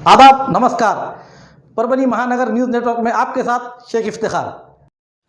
आदाब, नमस्कार। परभनी महानगर न्यूज़ नेटवर्क में आपके साथ शेख इफ्तिखार।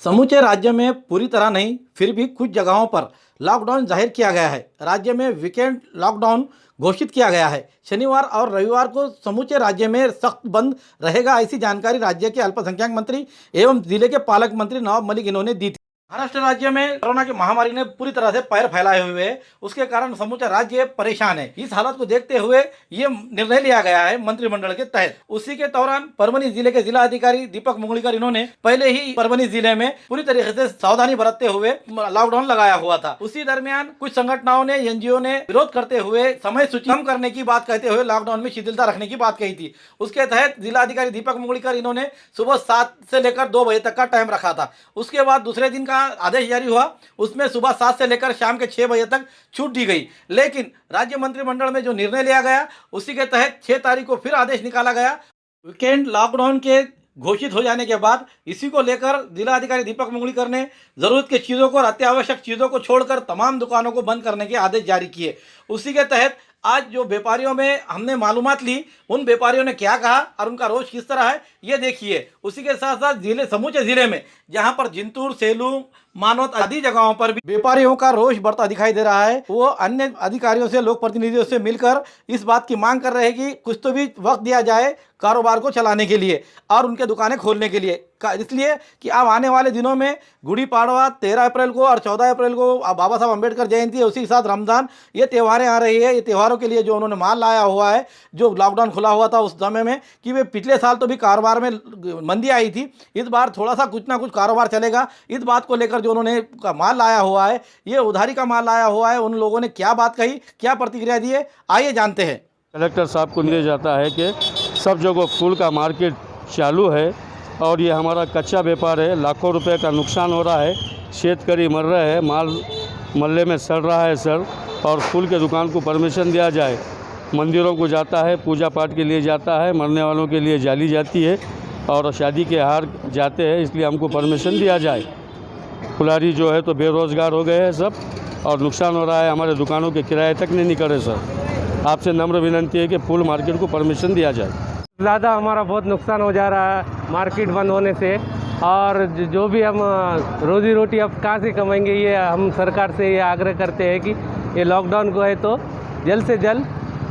समूचे राज्य में पूरी तरह नहीं, फिर भी कुछ जगहों पर लॉकडाउन जाहिर किया गया है। राज्य में वीकेंड लॉकडाउन घोषित किया गया है। शनिवार और रविवार को समूचे राज्य में सख्त बंद रहेगा, ऐसी जानकारी राज्य के अल्पसंख्यक मंत्री एवं जिले के पालक मंत्री नवाब मलिक इन्होंने दी थी। महाराष्ट्र राज्य में कोरोना की महामारी ने पूरी तरह से पैर फैलाए हुए है, उसके कारण समूचा राज्य परेशान है। इस हालत को देखते हुए ये निर्णय लिया गया है मंत्रिमंडल के तहत। उसी के दौरान परभनी जिले के जिला अधिकारी दीपक मुगलीकर इन्होंने पहले ही परभनी जिले में पूरी तरीके से सावधानी बरतते हुए लॉकडाउन लगाया हुआ था। उसी दरमियान कुछ संगठनों ने, एनजीओ ने विरोध करते हुए समय सूची कम करने की बात कहते हुए लॉकडाउन में शिथिलता रखने की बात कही थी। उसके तहत जिला अधिकारी दीपक मुगलीकर इन्होंने सुबह 7 से लेकर 2 बजे तक का टाइम रखा था। उसके बाद दूसरे दिन का आदेश जारी हुआ, उसमें सुबह 7 से लेकर शाम के 6 बजे तक छूट दी गई। लेकिन राज्य मंत्रिमंडल में जो निर्णय लिया गया उसी के तहत 6 तारीख को फिर आदेश निकाला गया। वीकेंड लॉकडाउन के घोषित हो जाने के बाद इसी को लेकर जिला अधिकारी दीपक मुगलीकर ने जरूरत की चीज़ों को और अत्यावश्यक चीज़ों को छोड़कर तमाम दुकानों को बंद करने के आदेश जारी किए। उसी के तहत आज जो व्यापारियों में हमने मालूमात ली, उन व्यापारियों ने क्या कहा और उनका रोज किस तरह है ये देखिए। उसी के साथ साथ समूचे जिले में जहां पर जिंतूर, सेलू, मानवत आदि जगहों पर भी व्यापारियों का रोष बढ़ता दिखाई दे रहा है। वो अन्य अधिकारियों से, लोक प्रतिनिधियों से मिलकर इस बात की मांग कर रहे हैं कि कुछ तो भी वक्त दिया जाए कारोबार को चलाने के लिए और उनके दुकानें खोलने के लिए। इसलिए कि अब आने वाले दिनों में गुड़ी पाड़वा 13 अप्रैल को और 14 अप्रैल को बाबा साहब अम्बेडकर जयंती है, उसी के साथ रमज़ान, ये त्योहारें आ रही है। ये त्योहारों के लिए जो उन्होंने माल लाया हुआ है, जो लॉकडाउन खुला हुआ था उस समय में, कि वे पिछले साल तो भी कारोबार में मंदी आई थी, इस बार थोड़ा सा कुछ ना कुछ कारोबार चलेगा। इस बात को लेकर जो उन्होंने माल लाया हुआ है, ये उधारी का माल लाया हुआ है, उन लोगों ने क्या बात कही, क्या प्रतिक्रिया दी है, आइए जानते हैं। कलेक्टर साहब को निर्देश जाता है कि सब जगह फूल का मार्केट चालू है और ये हमारा कच्चा व्यापार है। लाखों रुपए का नुकसान हो रहा है, शेतकारी मर रहे हैं, माल मल्ले में सड़ रहा है सर, और फूल के दुकान को परमिशन दिया जाए। मंदिरों को जाता है, पूजा पाठ के लिए जाता है, मरने वालों के लिए जाली जाती है और शादी के हार जाते हैं, इसलिए हमको परमिशन दिया जाए। फुलारी जो है तो बेरोज़गार हो गए हैं सब और नुकसान हो रहा है, हमारे दुकानों के किराए तक नहीं निकले सर। आपसे नम्र विनती है कि फूल मार्केट को परमिशन दिया जाए। ज़्यादा हमारा बहुत नुकसान हो जा रहा है मार्केट बंद होने से, और जो भी हम रोज़ी रोटी अब कहाँ से कमाएंगे, ये हम सरकार से ये आग्रह करते हैं कि ये लॉकडाउन को है तो जल्द से जल्द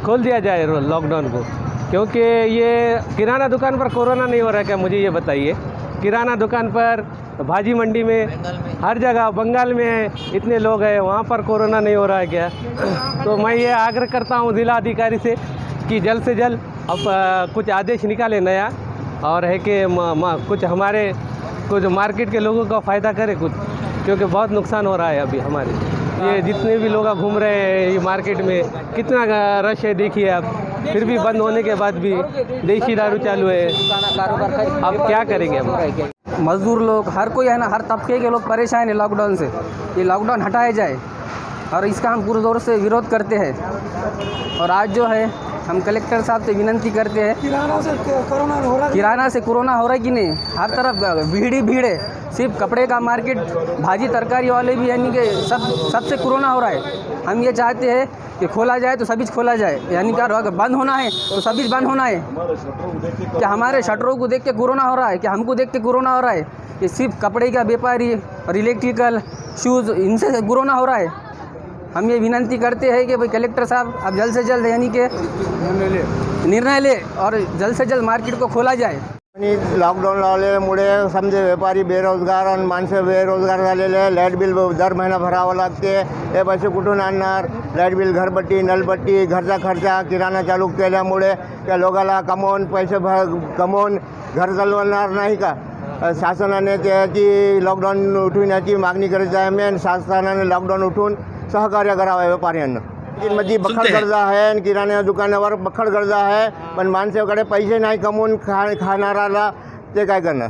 खोल दिया जाए लॉकडाउन को। क्योंकि ये किराना दुकान पर कोरोना नहीं हो रहा है क्या, मुझे ये बताइए। किराना दुकान पर, भाजी मंडी में, हर जगह, बंगाल में इतने लोग हैं, वहाँ पर कोरोना नहीं हो रहा है क्या? तो मैं ये आग्रह करता हूँ जिला अधिकारी से कि जल्द से जल्द अब कुछ आदेश निकाले नया, और है कि कुछ हमारे कुछ मार्केट के लोगों का फ़ायदा करे कुछ, क्योंकि बहुत नुकसान हो रहा है अभी हमारे। ये जितने भी लोग घूम रहे हैं ये मार्केट में, कितना रश है देखिए आप। फिर भी बंद होने के बाद भी देसी दारू चालू है, अब क्या करेंगे हम? मजदूर लोग, हर कोई है ना, हर तबके के लोग परेशान है लॉकडाउन से। ये लॉकडाउन हटाया जाए और इसका हम पूरे दौर से विरोध करते हैं। और आज जो है हम कलेक्टर साहब से विनती करते हैं, किराना से कोरोना हो रहा है कि नहीं, हर तरफ भीड़ ही भीड़ है। सिर्फ कपड़े का मार्केट, भाजी तरकारी वाले भी, यानी कि सबसे कोरोना हो रहा है। हम ये चाहते हैं कि खोला जाए तो सभी खोला जाए, यानी क्या अगर बंद होना है तो सभी बंद होना है। क्या हमारे शटरों को देख के कोरोना हो रहा है, क्या हमको देख के कोरोना हो रहा है? कि सिर्फ कपड़े का व्यापारी और इलेक्ट्रिकल शूज़, इनसे कोरोना हो रहा है। हम ये विनती करते हैं कि भाई कलेक्टर साहब अब जल्द से जल्द यानी कि निर्णय ले और जल्द से जल्द मार्केट को खोला जाए। आणि लॉकडाऊन लावल्यामुळे समजे व्यापारी बेरोजगार आणि माणसं बेरोजगार झालेले आहे। लाईट बिल दर महिना भरावं लागते, हे पैसे कुठून आणणार? लाईट बिल, घरपट्टी, नलपट्टी, घरचा खर्चा, किराणा चालू केल्यामुळे त्या लोकांना पैसे कमवून घर चालवणार नाही का? शासनाने त्याची लॉकडाऊन उठविण्याची मागणी करीत आहे मी, आणि शासनाने लॉकडाऊन उठवून सहकार्य करावं व्यापाऱ्यांना। मध्ये बखड गरजा आहे आणि किराणा दुकानावर बखड गरजा आहे, पण माणसाकडे पैसे नाही कमवून खाणाराला ते काय करणार?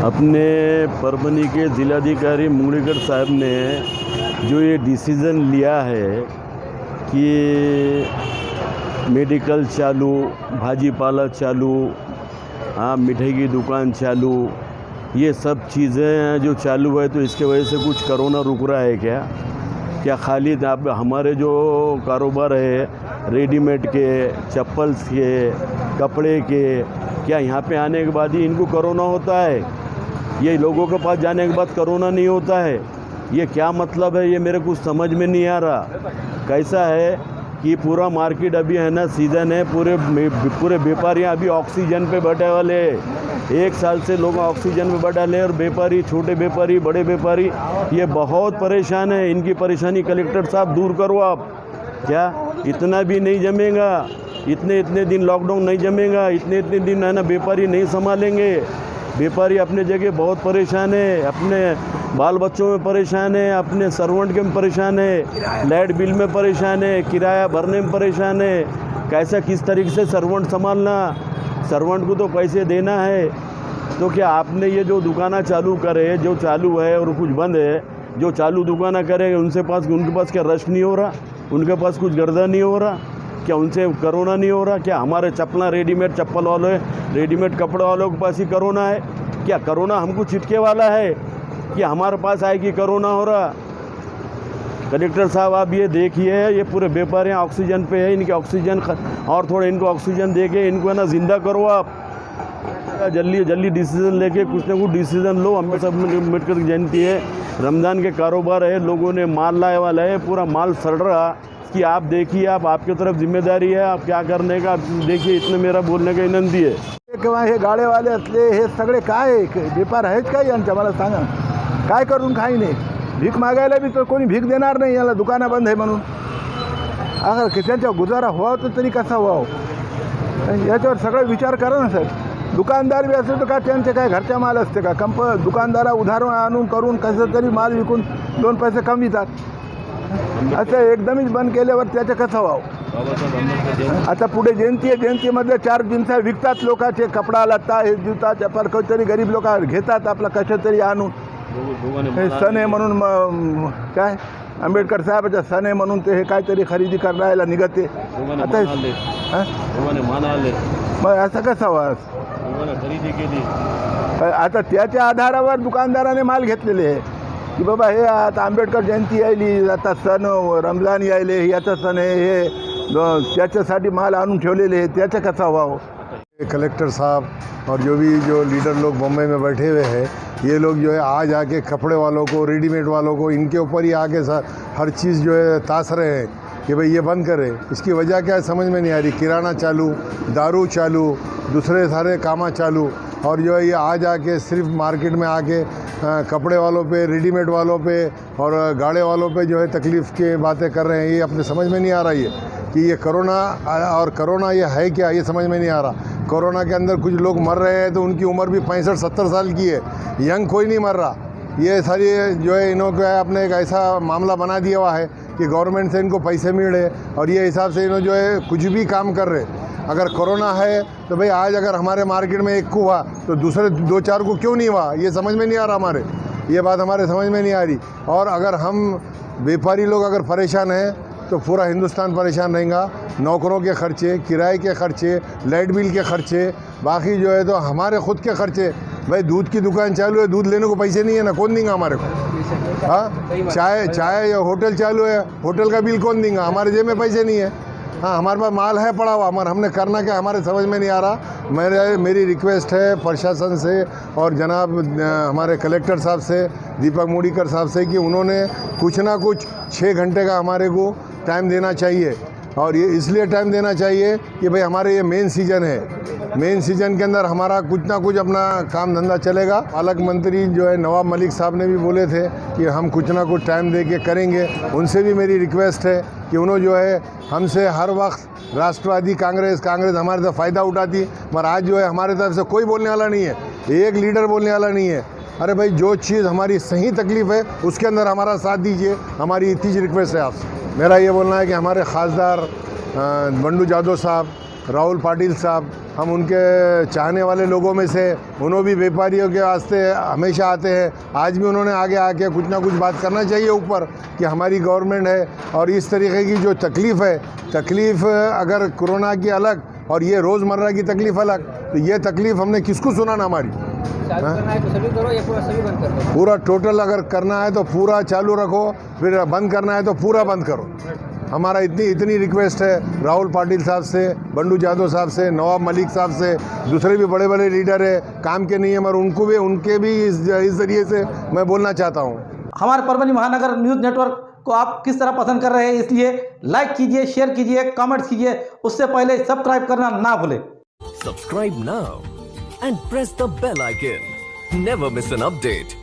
अपने परभनी के जिलाधिकारी मुगलीकर साहब ने जो ये डिसीज़न लिया है कि मेडिकल चालू, भाजीपाला चालू, हाँ मिठाई की दुकान चालू, ये सब चीज़ें जो चालू है, तो इसके वजह से कुछ कोरोना रुक रहा है क्या? खाली आप हमारे जो कारोबार है रेडीमेड के, चप्पल्स के, कपड़े के, क्या यहाँ पे आने के बाद ही इनको कोरोना होता है? ये लोगों के पास जाने के बाद कोरोना नहीं होता है? ये क्या मतलब है? ये मेरे कुछ समझ में नहीं आ रहा। कैसा है कि पूरा मार्केट अभी है ना, सीज़न है, पूरे व्यापारी अभी ऑक्सीजन पे बैठे वाले। 1 साल से लोग ऑक्सीजन पे बैठे वाले, और व्यापारी, छोटे व्यापारी, बड़े व्यापारी, ये बहुत परेशान है। इनकी परेशानी कलेक्टर साहब दूर करो आप। क्या इतना भी नहीं जमेगा? इतने दिन लॉकडाउन नहीं जमेगा, इतने दिन है ना व्यापारी नहीं संभालेंगे। व्यापारी अपने जगह बहुत परेशान है, अपने बाल बच्चों में परेशान है, अपने सर्वेंट के में परेशान है, लाइट बिल में परेशान है, किराया भरने में परेशान है। कैसा, किस तरीके से सर्वेंट संभालना? सर्वेंट को तो पैसे देना है। तो क्या आपने ये जो दुकाना चालू करे, जो चालू है और कुछ बंद है, जो चालू दुकाना करे उनके पास क्या रश नहीं हो रहा? उनके पास कुछ गर्दा नहीं हो रहा? क्या उनसे कोरोना नहीं हो रहा? क्या हमारे रेडीमेड चप्पल वाले, रेडीमेड कपड़े वालों के पास ही कोरोना है? क्या कोरोना हमको चिटके वाला है कि हमारे पास आए कि कोरोना हो रहा? कलेक्टर साहब आप ये देखिए, ये पूरे व्यापारी ऑक्सीजन पे है, इनके ऑक्सीजन और थोड़ा इनको ऑक्सीजन दे के इनको है ना जिंदा करो आप। जल्दी डिसीज़न लेके कुछ ना कुछ डिसीज़न लो। अम्बेडकर की जयंती है, रमज़ान के कारोबार है, लोगों ने माल लाए वाला है, पूरा माल सड़ रहा कि आप देखिए, आपकी तरफ जिम्मेदारी है, आप क्या करने का देखिए। इतने मेरा बोलने का विनंती है। किंवा हे गाडेवाले असले हे सगळे काय व्यापार आहेत काय यांच्या? मला सांगा, काय करून काही नाही. भीक मागायला बी तर कोणी भीक देणार नाही, याला दुकानं बंद आहे म्हणून. अगर त्यांचा गुजारा व्हावा तर तरी कसा व्हावं, याच्यावर सगळा विचार करा ना सर. दुकानदार बी असेल तर का त्यांचे काय घरच्या माल असते का? दुकानदारा उधार आणून करून कसं तरी माल विकून 2 पैसे कमवितात. असं एकदमच बंद केल्यावर त्याचं कसं व्हावं? आता पुढे जयंती आहे, जयंतीमध्ये 4 जिन्सा विकतात लोकांचे, कपडा लत्ता हे जुता चप्पल तरी गरीब लोक घेतात आपला कसं तरी आणून. हे सण आहे म्हणून काय आंबेडकर साहेबाचा सण आहे म्हणून ते हे काहीतरी खरेदी करायला निघते. आता मग असं कसं व्हावं? आता त्याच्या आधारावर दुकानदाराने माल घेतलेले आहे की बाबा हे आता आंबेडकर जयंती यायली, आता सण रमजान यायले, याचा सण आहे, हे त्याच्यासाठी माल आणून ठेवलेले आहे, त्याचं कसं व्हावं? कलेक्टर साहब और जो लीडर लोग बम्बई में बैठे हुए हैं, ये लोग जो है आज आके कपड़े वालों को, रेडीमेड वालों को, इनके ऊपर ही आके हर चीज़ जो है तास रहे हैं कि भाई ये बंद करें। इसकी वजह क्या है समझ में नहीं आ रही। किराना चालू, दारू चालू, दूसरे सारे कामा चालू, और जो है ये आज आके सिर्फ मार्केट में आके कपड़े वालों पे, रेडीमेड वालों पे और गाड़े वालों पे जो है तकलीफ़ की बातें कर रहे हैं। ये अपने समझ में नहीं आ रहा है कि ये कोरोना, और कोरोना ये है क्या, ये समझ में नहीं आ रहा। कोरोना के अंदर कुछ लोग मर रहे हैं तो उनकी उम्र भी 65-70 साल की है, यंग कोई नहीं मर रहा। ये सारी जो है इन्होंने अपने एक ऐसा मामला बना दिया हुआ है कि गवर्नमेंट से इनको पैसे मिल रहे, और ये हिसाब से इन्होंने जो है कुछ भी काम कर रहे। अगर कोरोना है तो भाई आज अगर हमारे मार्केट में 1 को हुआ तो दूसरे 2-4 को क्यों नहीं हुआ, ये समझ में नहीं आ रहा हमारे। ये बात हमारे समझ में नहीं आ रही। और अगर हम व्यापारी लोग अगर परेशान हैं तो पूरा हिंदुस्तान परेशान रहेगा। नौकरों के खर्चे, किराए के खर्चे, लाइट बिल के खर्चे, बाकी जो है तो हमारे ख़ुद के खर्चे। भाई दूध की दुकान चालू है, दूध लेने को पैसे नहीं है ना, कौन देंगे हमारे को? हाँ, चाय होटल चालू है, होटल का बिल कौन देंगे? हमारे जेब में पैसे नहीं है। हाँ, हमारे पास माल है पड़ा हुआ, हमारे हमने करना क्या हमारे समझ में नहीं आ रहा। मेरी रिक्वेस्ट है प्रशासन से और जनाब हमारे कलेक्टर साहब से, दीपक मुड़ीकर साहब से, कि उन्होंने कुछ ना कुछ 6 घंटे का हमारे को टाइम देना चाहिए। और ये इसलिए टाइम देना चाहिए कि भाई हमारे ये मेन सीज़न है, मेन सीज़न के अंदर हमारा कुछ ना कुछ अपना काम धंधा चलेगा। पालक मंत्री जो है नवाब मलिक साहब ने भी बोले थे कि हम कुछ ना कुछ टाइम दे के करेंगे। उनसे भी मेरी रिक्वेस्ट है कि उन्होंने जो है हमसे हर वक्त राष्ट्रवादी कांग्रेस हमारे तरफ फ़ायदा उठाती, मगर आज जो है हमारे तरफ से कोई बोलने वाला नहीं है, एक लीडर बोलने वाला नहीं है। अरे भाई जो चीज़ हमारी सही तकलीफ़ है उसके अंदर हमारा साथ दीजिए, हमारी इतनी सी रिक्वेस्ट है आपसे। मेरा ये बोलना है कि हमारे खासदार बंडू जादव साहब, राहुल पाटिल साहब, हम उनके चाहने वाले लोगों में से, उन्होंने भी व्यापारियों के वास्ते हमेशा आते हैं। आज भी उन्होंने आगे आके कुछ ना कुछ बात करना चाहिए ऊपर कि हमारी गवर्नमेंट है और इस तरीके की जो तकलीफ़ है, तकलीफ़ अगर कोरोना की अलग और ये रोज़मर्रा की तकलीफ़ अलग, तो ये तकलीफ़ हमने किसको सुनाना हमारी? करना है तो सभी करो या पूरा सभी बंद कर दो? पूरा टोटल अगर करना है तो पूरा चालू रखो, फिर बंद करना है तो पूरा बंद करो। हमारा इतनी रिक्वेस्ट है राहुल पाटिल साहब से, बंडू यादव साहब से, नवाब मलिक साहब से, दूसरे भी बड़े बड़े लीडर है, काम के नहीं है मगर उनके भी इस जरिए से मैं बोलना चाहता हूँ। हमारे परभनी महानगर न्यूज़ नेटवर्क को आप किस तरह पसंद कर रहे हैं, इसलिए लाइक कीजिए, शेयर कीजिए, कमेंट्स कीजिए, उससे पहले सब्सक्राइब करना ना भूलें। Subscribe now and press the bell icon. Never miss an update.